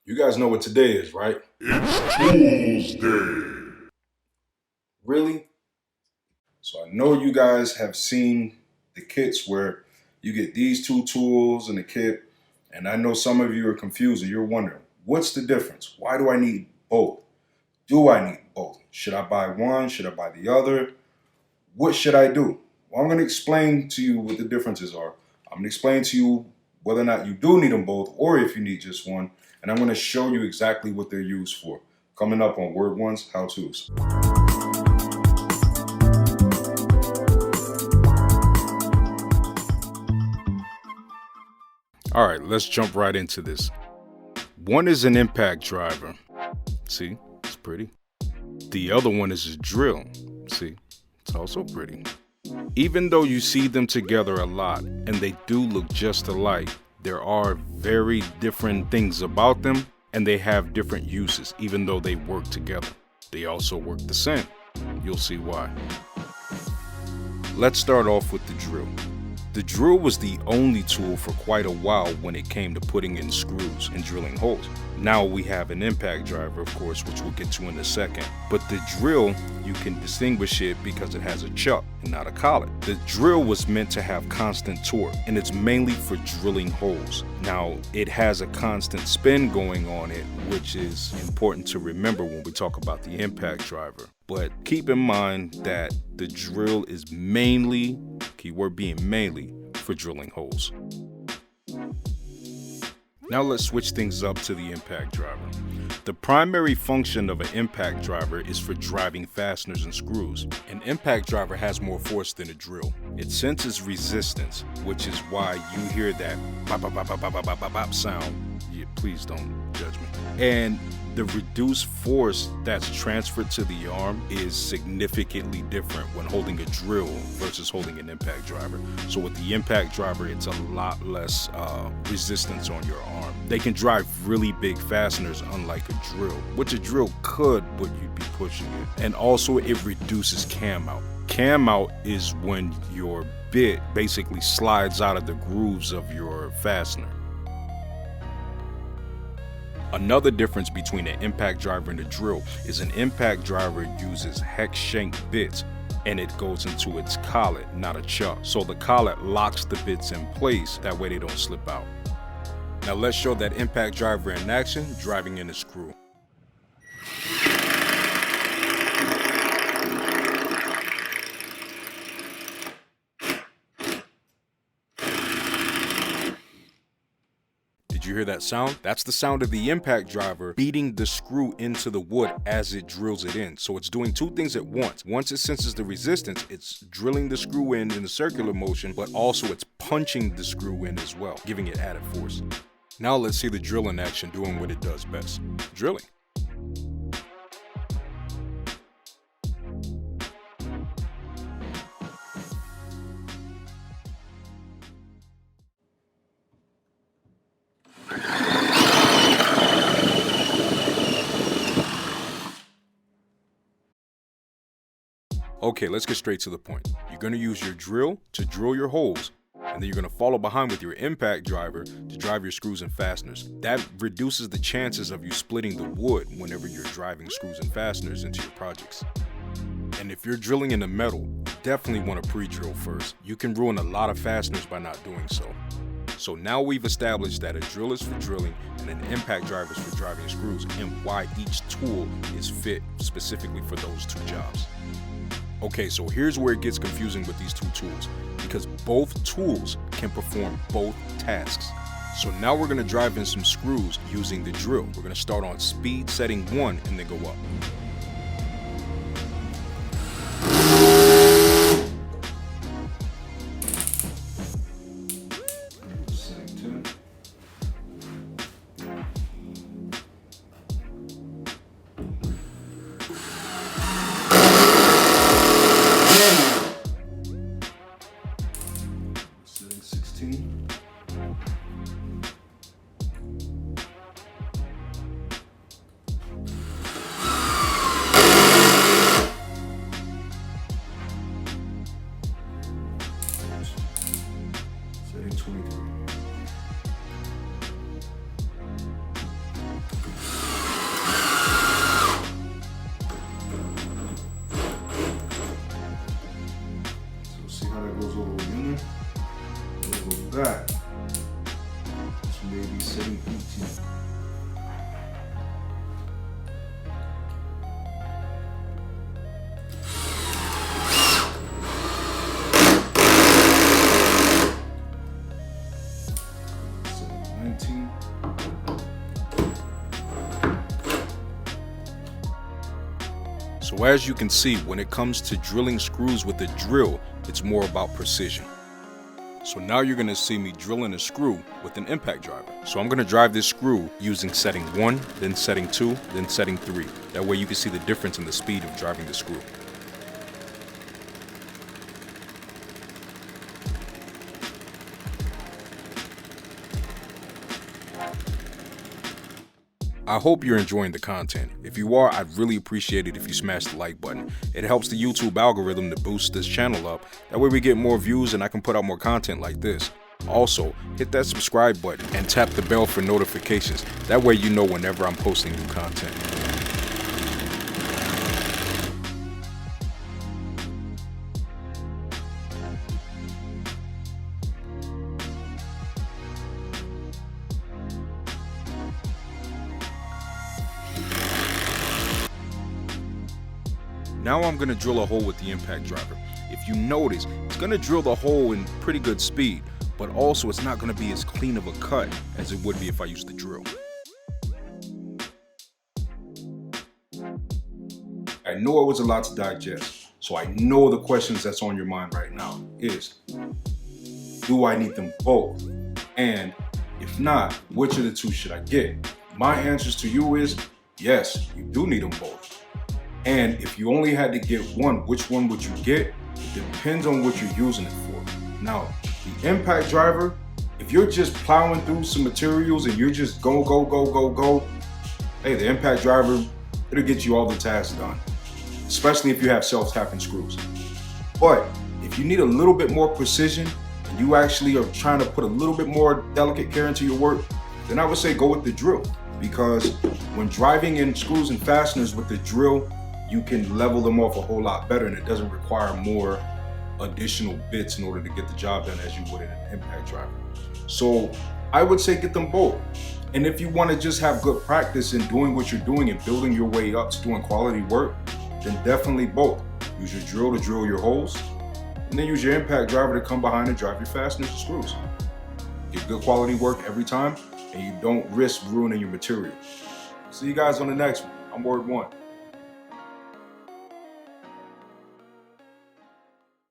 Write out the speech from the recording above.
You guys know what today is, right? It's Tuesday. Really? So I know you guys have seen the kits where you get these two tools in the kit, and I know some of you are confused and you're wondering, what's the difference? Why do I need both? Do I need both? Should I buy one? Should I buy the other? What should I do? Well, I'm going to explain to you what the differences are. I'm going to explain to you whether or not you do need them both or if you need just one. And I'm going to show you exactly what they're used for. Coming up on Word One's How To's. All right, let's jump right into this. One is an impact driver. See, it's pretty. The other one is a drill. See, it's also pretty. Even though you see them together a lot and they do look just alike, there are very different things about them and they have different uses even though they work together. They also work the same. You'll see why. Let's start off with the drill. The drill was the only tool for quite a while when it came to putting in screws and drilling holes. Now we have an impact driver, of course, which we'll get to in a second. But the drill, you can distinguish it because it has a chuck and not a collet. The drill was meant to have constant torque, and it's mainly for drilling holes. Now, it has a constant spin going on it, which is important to remember when we talk about the impact driver. But keep in mind that the drill is mainly, keyword being mainly, for drilling holes. Now let's switch things up to the impact driver. The primary function of an impact driver is for driving fasteners and screws. An impact driver has more force than a drill. It senses resistance, which is why you hear that bop, bop, bop, bop, bop, bop, bop, bop sound. Yeah, please don't judge me. And the reduced force that's transferred to the arm is significantly different when holding a drill versus holding an impact driver. So with the impact driver, it's a lot less resistance on your arm. They can drive really big fasteners unlike a drill, which a drill could, but you'd be pushing it. And also it reduces cam out. Cam out is when your bit basically slides out of the grooves of your fastener. Another difference between an impact driver and a drill is an impact driver uses hex shank bits and it goes into its collet, not a chuck. So the collet locks the bits in place, that way they don't slip out. Now let's show that impact driver in action, driving in a screw. Did you hear that sound? That's the sound of the impact driver beating the screw into the wood as it drills it in. So it's doing two things at once. Once it senses the resistance, it's drilling the screw in a circular motion, but also it's punching the screw in as well, giving it added force. Now let's see the drill in action doing what it does best, drilling. Okay, let's get straight to the point. You're going to use your drill to drill your holes, and then you're going to follow behind with your impact driver to drive your screws and fasteners. That reduces the chances of you splitting the wood whenever you're driving screws and fasteners into your projects. And if you're drilling in the metal, definitely want to pre-drill first. You can ruin a lot of fasteners by not doing so. So now we've established that a drill is for drilling and an impact driver is for driving screws, and why each tool is fit specifically for those two jobs. Okay, so here's where it gets confusing with these two tools, because both tools can perform both tasks. So now we're going to drive in some screws using the drill. We're going to start on speed setting 1 and then go up. Setting 2. Setting 16. So as you can see, when it comes to drilling screws with a drill, it's more about precision. So now you're going to see me drilling a screw with an impact driver. So I'm going to drive this screw using setting 1, then setting 2, then setting 3. That way you can see the difference in the speed of driving the screw. I hope you're enjoying the content. If you are, I'd really appreciate it if you smash the like button. It helps the YouTube algorithm to boost this channel up. That way we get more views and I can put out more content like this. Also, hit that subscribe button and tap the bell for notifications. That way you know whenever I'm posting new content. Now I'm going to drill a hole with the impact driver. If you notice, it's going to drill the hole in pretty good speed, but also it's not going to be as clean of a cut as it would be if I used the drill. I know it was a lot to digest, so I know the questions that's on your mind right now is, do I need them both? And if not, which of the two should I get? My answers to you is, yes, you do need them both. And if you only had to get one, which one would you get? It depends on what you're using it for. Now, the impact driver, if you're just plowing through some materials and you're just go, hey, the impact driver, it'll get you all the tasks done, especially if you have self-tapping screws. But if you need a little bit more precision and you actually are trying to put a little bit more delicate care into your work, then I would say go with the drill, because when driving in screws and fasteners with the drill, you can level them off a whole lot better and it doesn't require more additional bits in order to get the job done as you would in an impact driver. So I would say get them both. And if you want to just have good practice in doing what you're doing and building your way up to doing quality work, then definitely both. Use your drill to drill your holes, and then use your impact driver to come behind and drive your fasteners and screws. Get good quality work every time, and you don't risk ruining your material. See you guys on the next one. I'm Word One.